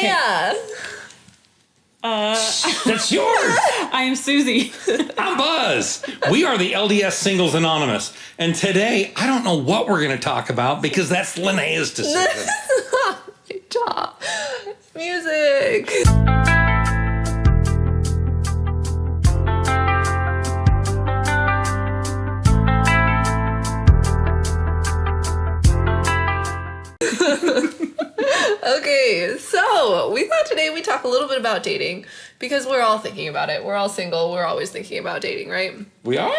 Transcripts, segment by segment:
yeah. That's yours. I am Suzy. I'm Buzz. We are the LDS Singles Anonymous. And today, I don't know what we're going to talk about because that's Linnea's decision. Good job. Music. Okay, so we thought today we'd talk a little bit about dating because we're all thinking about it. We're all single. We're always thinking about dating, right? We are?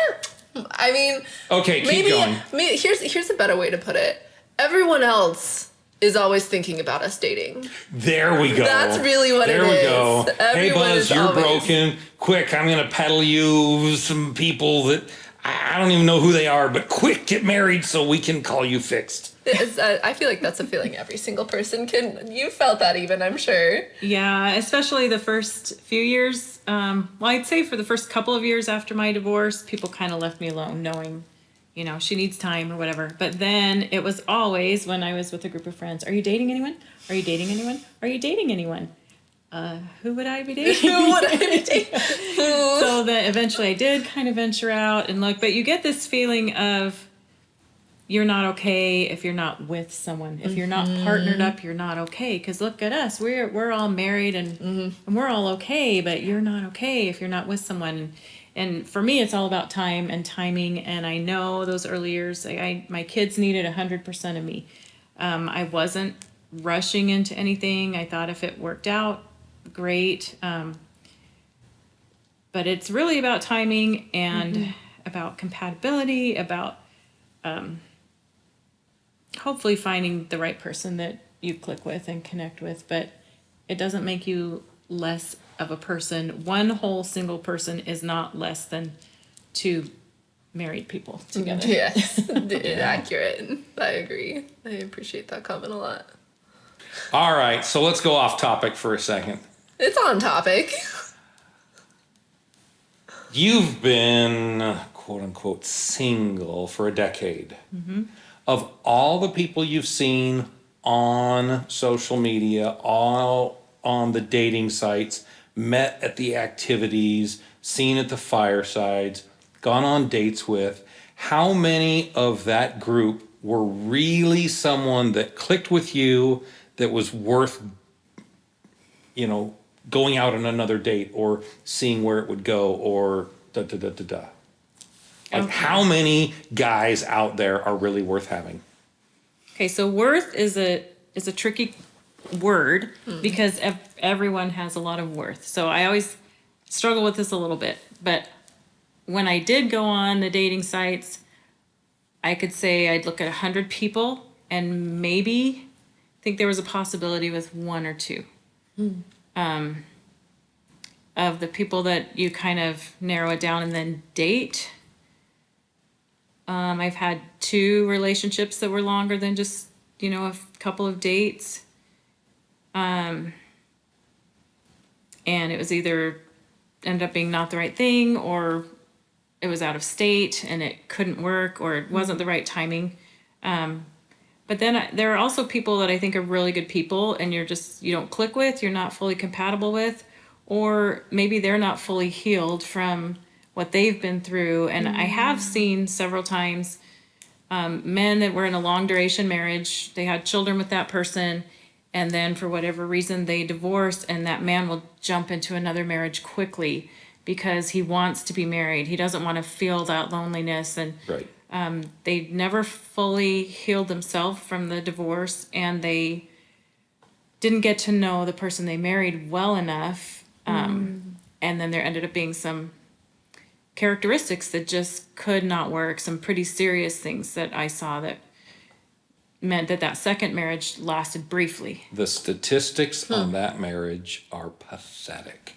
I mean, okay, keep going. Here's a better way to put it. Everyone else is always thinking about us dating. There we go. That's really what it is. There we go. Hey, Everyone Buzz, is you're always... broken. Quick, I'm going to peddle you some people that I don't even know who they are, but quick, get married so we can call you fixed. I feel like that's a feeling every single person can. You felt that even, I'm sure. Yeah, especially the first few years. Well, I'd say for the first couple of years after my divorce, people kind of left me alone, knowing, she needs time or whatever. But then it was always when I was with a group of friends. Are you dating anyone? Are you dating anyone? Are you dating anyone? Who would I be dating? Who would I be dating? So that eventually I did kind of venture out and look. But you get this feeling of, you're not okay if you're not with someone. If you're not partnered up, you're not okay. Because look at us, we're all married and we're all okay, but you're not okay if you're not with someone. And for me, it's all about time and timing. And I know those early years, my kids needed 100% of me. I wasn't rushing into anything. I thought if it worked out, great. But it's really about timing and about compatibility, about hopefully finding the right person that you click with and connect with, but it doesn't make you less of a person. One whole single person is not less than two married people together. Yes, accurate. I agree. I appreciate that comment a lot. All right, so let's go off topic for a second. It's on topic. You've been, quote unquote, single for a decade. Of all the people you've seen on social media, all on the dating sites, met at the activities, seen at the firesides, gone on dates with, how many of that group were really someone that clicked with you, that was worth, going out on another date or seeing where it would go or da-da-da-da-da? Like, how many guys out there are really worth having? Okay, so worth is a tricky word because everyone has a lot of worth. So I always struggle with this a little bit. But when I did go on the dating sites, I could say I'd look at 100 people and maybe think there was a possibility with one or two. Of the people that you kind of narrow it down and then date. I've had 2 relationships that were longer than just, a couple of dates. And it was either ended up being not the right thing, or it was out of state and it couldn't work, or it wasn't the right timing. But then there are also people that I think are really good people and you don't click with, you're not fully compatible with, or maybe they're not fully healed from what they've been through. And I have seen several times men that were in a long duration marriage, they had children with that person, and then for whatever reason they divorce, and that man will jump into another marriage quickly because he wants to be married. He doesn't want to feel that loneliness. And Right. They never fully healed themselves from the divorce, and they didn't get to know the person they married well enough. And then there ended up being some characteristics that just could not work, some pretty serious things that I saw that meant that second marriage lasted briefly. The statistics on that marriage are pathetic.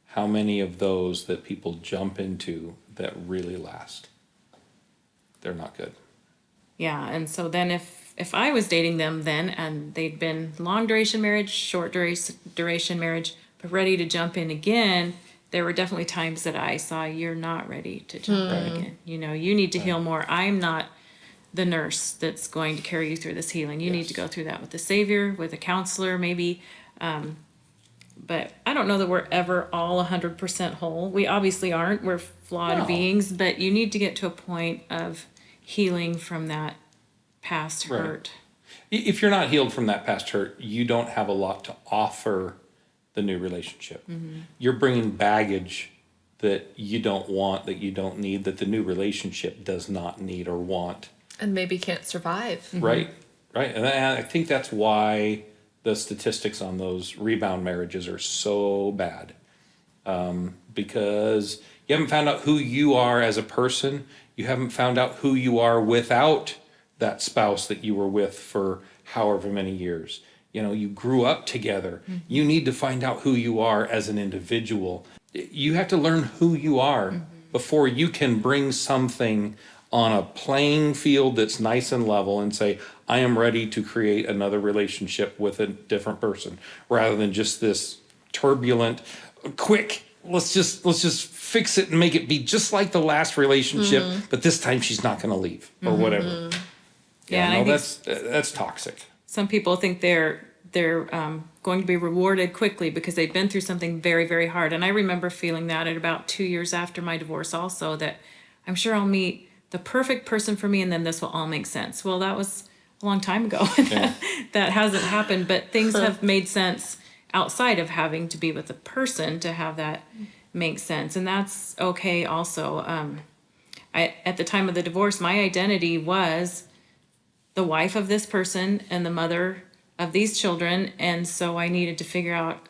How many of those that people jump into that really last? They're not good. Yeah, and so then if I was dating them then, and they'd been long duration marriage, short duration marriage, but ready to jump in again, there were definitely times that I saw, you're not ready to jump in again. You need to heal more. I'm not the nurse that's going to carry you through this healing. You need to go through that with the Savior, with a counselor, maybe. But I don't know that we're ever all 100% whole. We obviously aren't. We're flawed No. beings, but you need to get to a point of healing from that past Right. hurt. If you're not healed from that past hurt, you don't have a lot to offer the new relationship. You're bringing baggage that you don't want, that you don't need, that the new relationship does not need or want. And maybe can't survive. Right? Right. And I think that's why the statistics on those rebound marriages are so bad. Because you haven't found out who you are as a person. You haven't found out who you are without that spouse that you were with for however many years. You know, you grew up together. You need to find out who you are as an individual. You have to learn who you are before you can bring something on a playing field that's nice and level and say, I am ready to create another relationship with a different person, rather than just this turbulent, quick, let's just fix it and make it be just like the last relationship, but this time she's not going to leave or whatever. Yeah, and no, I think that's toxic. some people think they're going to be rewarded quickly because they've been through something very, very hard. And I remember feeling that at about 2 years after my divorce also, that I'm sure I'll meet the perfect person for me and then this will all make sense. Well, that was a long time ago. Yeah. That hasn't happened, but things have made sense outside of having to be with a person to have that make sense. And that's okay also. At the time of the divorce, my identity was the wife of this person and the mother of these children. And so I needed to figure out,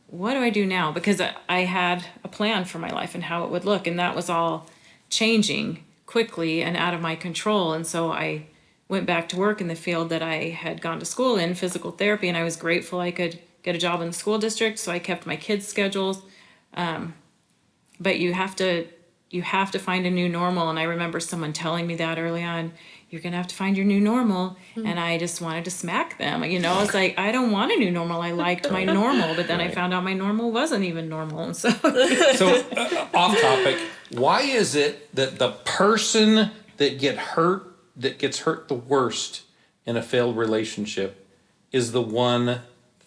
what do I do now? Because I had a plan for my life and how it would look. And that was all changing quickly and out of my control. And so I went back to work in the field that I had gone to school in, physical therapy. And I was grateful I could get a job in the school district. So I kept my kids' schedules. But you have to find a new normal. And I remember someone telling me that early on, you're going to have to find your new normal. And I just wanted to smack them. You know, it's like, I don't want a new normal. I liked my normal, but then I found out my normal wasn't even normal. And so, Off topic, why is it that the person that gets hurt the worst in a failed relationship is the one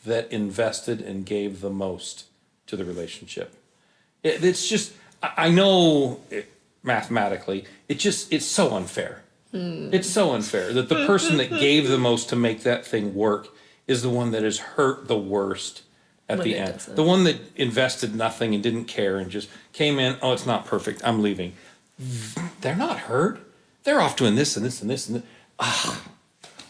that invested and gave the most to the relationship? It's just, I know mathematically, it's so unfair. It's so unfair that the person that gave the most to make that thing work is the one that is hurt the worst at When the it end. doesn't. The one that invested nothing and didn't care and just came in, oh, it's not perfect, I'm leaving. They're not hurt. They're off doing this and this and this and this.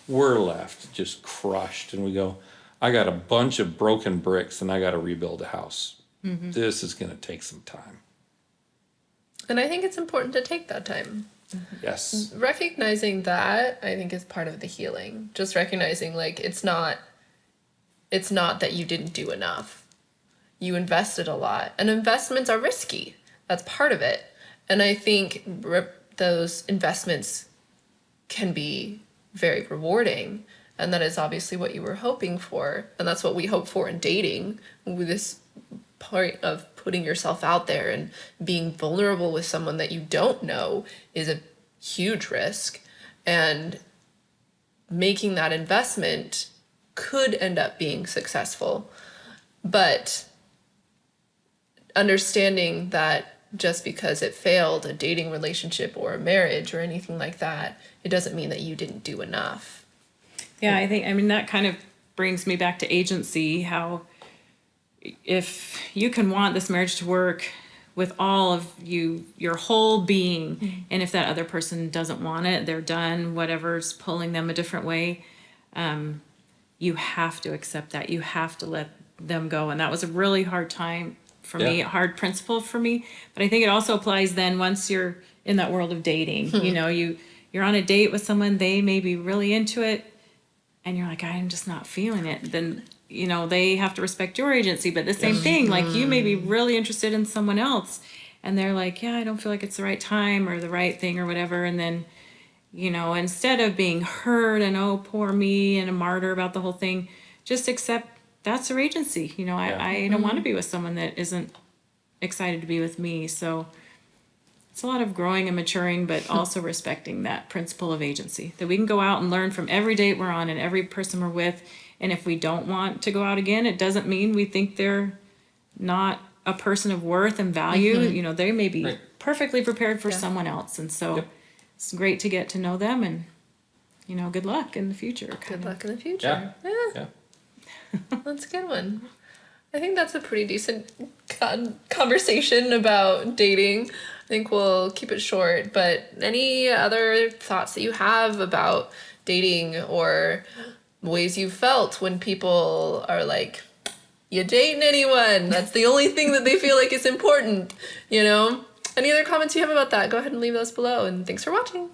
We're left just crushed, and we go, I got a bunch of broken bricks and I got to rebuild a house. This is going to take some time. And I think it's important to take that time. Yes. Recognizing that, I think, is part of the healing. Just recognizing, like, it's not that you didn't do enough. You invested a lot. And investments are risky. That's part of it. And I think those investments can be very rewarding. And that is obviously what you were hoping for. And that's what we hope for in dating, with this part of putting yourself out there and being vulnerable with someone that you don't know is a huge risk. And making that investment could end up being successful. But understanding that just because it failed, a dating relationship or a marriage or anything like that, it doesn't mean that you didn't do enough. yeah, I mean, that kind of brings me back to agency, how if you can want this marriage to work with all of your whole being, and if that other person doesn't want it, they're done, whatever's pulling them a different way, you have to accept that. You have to let them go. And that was a really hard time for me, a hard principle for me. But I think it also applies then once you're in that world of dating. You know, you're on a date with someone, they may be really into it, and you're like, I'm just not feeling it. Then, you know, they have to respect your agency. But the same thing, like, you may be really interested in someone else, and they're like, yeah, I don't feel like it's the right time or the right thing or whatever. And then, you know, instead of being hurt and, oh, poor me, and a martyr about the whole thing, just accept that's their agency. You know, I don't want to be with someone that isn't excited to be with me. So it's a lot of growing and maturing, but also respecting that principle of agency, that we can go out and learn from every date we're on and every person we're with, And if we don't want to go out again, it doesn't mean we think they're not a person of worth and value. You know, they may be Right. perfectly prepared for Yeah. someone else. And so Yep. it's great to get to know them, and, you know, good luck in the future. Good luck in the future. Yeah. That's a good one. I think that's a pretty decent conversation about dating. I think we'll keep it short, but any other thoughts that you have about dating or ways you felt when people are like, you dating anyone? That's the only thing that they feel like is important, you know? Any other comments you have about that, go ahead and leave those below, and thanks for watching.